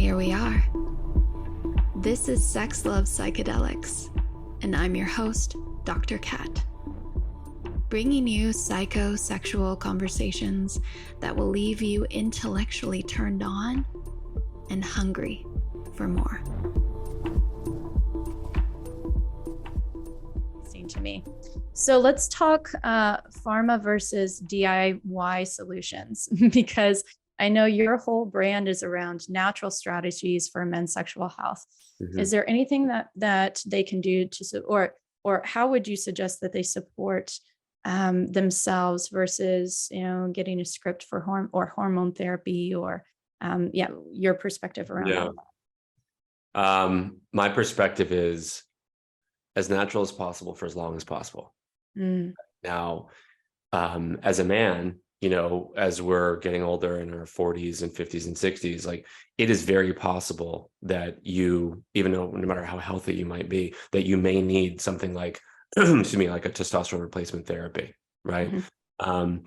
here we are. This is S.x Love Psychedelics, and I'm your host, Dr. Kat, bringing you psychosexual conversations that will leave you intellectually turned on and hungry for more. To me. So let's talk pharma versus DIY solutions, because I know your whole brand is around natural strategies for men's sexual health. Mm-hmm. Is there anything that they can do to, or how would you suggest that they support themselves versus, getting a script for hormone therapy, or your perspective around that? My perspective is as natural as possible for as long as possible. Now, as a man, as we're getting older in our 40s and 50s and 60s, like, it is very possible that you, even though no matter how healthy you might be, that you may need something like, excuse me, like a testosterone replacement therapy, right? Mm-hmm.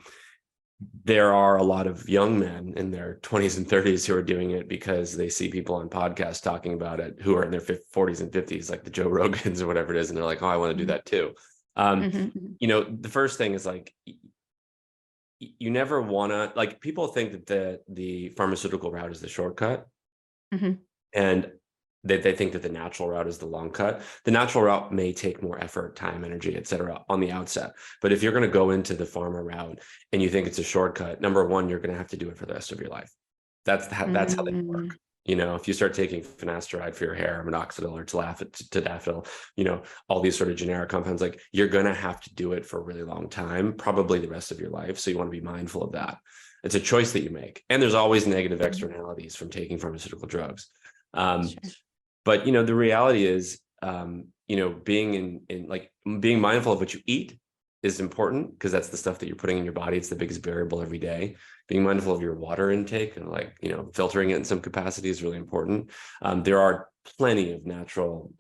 There are a lot of young men in their 20s and 30s who are doing it because they see people on podcasts talking about it who are in their 40s and 50s, like the Joe Rogans or whatever it is. And they're like, oh, I want to do that too. The first thing is, like, you never want to, like, people think that the pharmaceutical route is the shortcut. And they think that the natural route is the long cut. The natural route may take more effort, time, energy, et cetera, on the outset. But if you're going to go into the pharma route and you think it's a shortcut, number one, you're going to have to do it for the rest of your life. That's how they work. If you start taking finasteride for your hair, minoxidil or tadalafil, all these sort of generic compounds, like, you're going to have to do it for a really long time, probably the rest of your life. So you want to be mindful of that. It's a choice that you make. And there's always negative externalities from taking pharmaceutical drugs. Sure. But, the reality is, being mindful of what you eat is important, because that's the stuff that you're putting in your body. It's the biggest variable every day. Being mindful of your water intake and, filtering it in some capacity is really important. There are plenty of natural,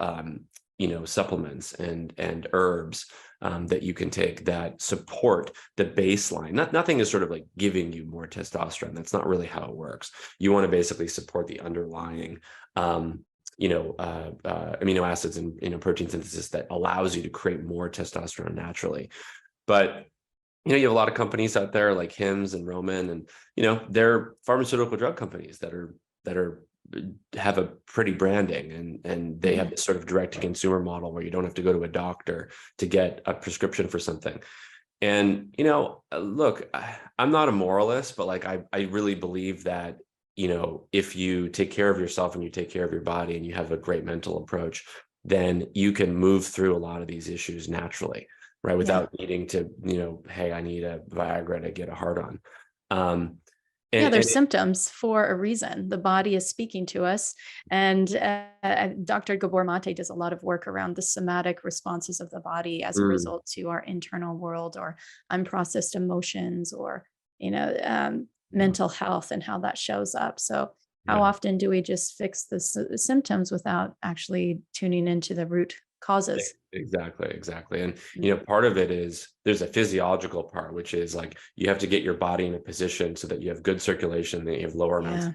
supplements and herbs that you can take that support the baseline. Nothing is sort of like giving you more testosterone. That's not really how it works. You want to basically support the underlying amino acids and protein synthesis that allows you to create more testosterone naturally. But you have a lot of companies out there like Hims and Roman, and they're pharmaceutical drug companies that have a pretty branding, and they have this sort of direct to consumer model where you don't have to go to a doctor to get a prescription for something. And look, I'm not a moralist, but I really believe that if you take care of yourself and you take care of your body and you have a great mental approach, then you can move through a lot of these issues naturally, right? Without needing to, hey, I need a Viagra to get a hard on. There's symptoms for a reason. The body is speaking to us. And Dr. Gabor Mate does a lot of work around the somatic responses of the body as a result to our internal world, or unprocessed emotions, or, mental health, and how that shows up. So how often do we just fix the symptoms without actually tuning into the root causes? Exactly. And, part of it is there's a physiological part, which is like, you have to get your body in a position so that you have good circulation, that you have lower amounts,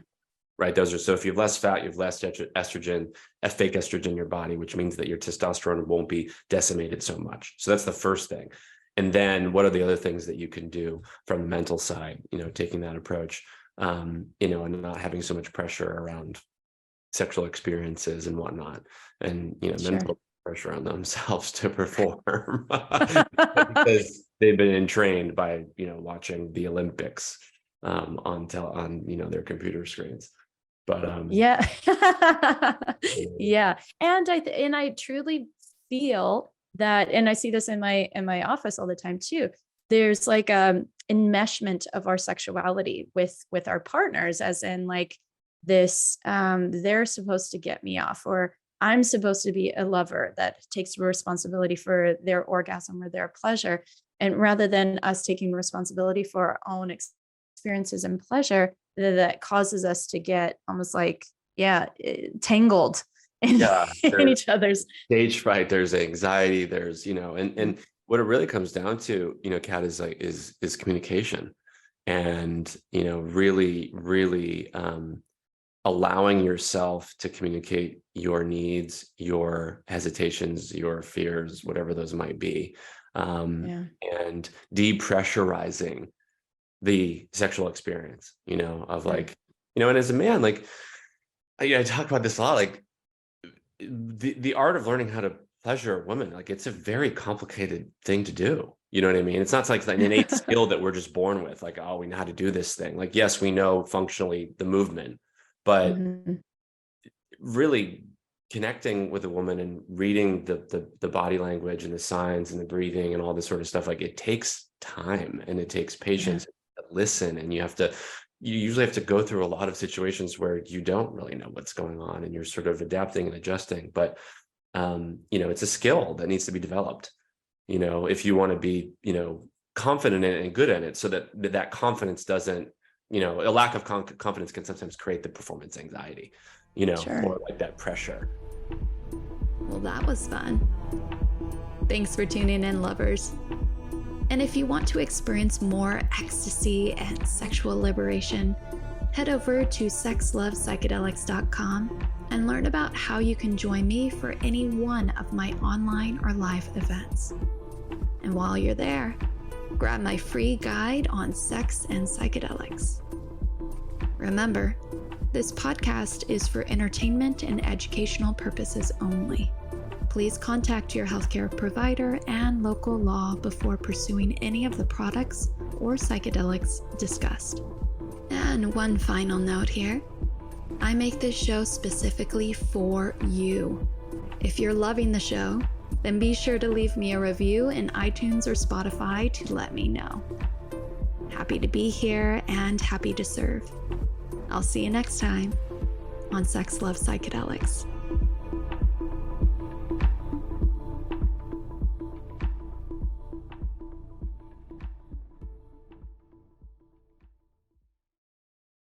right? So if you have less fat, you have less estrogen, fake estrogen in your body, which means that your testosterone won't be decimated so much. So that's the first thing. And then what are the other things that you can do from the mental side, taking that approach, and not having so much pressure around sexual experiences and whatnot, and, mental pressure on themselves to perform because they've been entrained by, watching the Olympics on their computer screens. But And I truly feel that, and I see this in my office all the time too, there's like enmeshment of our sexuality with our partners, as in like this, they're supposed to get me off, or I'm supposed to be a lover that takes responsibility for their orgasm or their pleasure. And rather than us taking responsibility for our own experiences and pleasure, that causes us to get almost like, tangled in each other's stage fright. There's anxiety, there's, and what it really comes down to, Kat, is like, is communication. And, really allowing yourself to communicate your needs, your hesitations, your fears, whatever those might be, and depressurizing the sexual experience, of like, and as a man, like, I talk about this a lot, like the art of learning how to pleasure a woman, like it's a very complicated thing to do. You know what I mean? It's not like an innate skill that we're just born with, like, oh, we know how to do this thing. Like, yes, we know functionally the movement, but really connecting with a woman and reading the body language and the signs and the breathing and all this sort of stuff, like it takes time and it takes patience to listen. And you usually have to go through a lot of situations where you don't really know what's going on and you're sort of adapting and adjusting. But, it's a skill that needs to be developed, if you want to be, confident in it and good at it, so that confidence doesn't, a lack of confidence can sometimes create the performance anxiety, or like that pressure. Well, that was fun. Thanks for tuning in, lovers. And if you want to experience more ecstasy and sexual liberation, head over to sxlovepsychedelics.com and learn about how you can join me for any one of my online or live events. And while you're there, grab my free guide on sex and psychedelics. Remember, this podcast is for entertainment and educational purposes only. Please contact your healthcare provider and local law before pursuing any of the products or psychedelics discussed. And one final note here. I make this show specifically for you. If you're loving the show, then be sure to leave me a review in iTunes or Spotify to let me know. Happy to be here and happy to serve. I'll see you next time on S.x Love Psychedelics.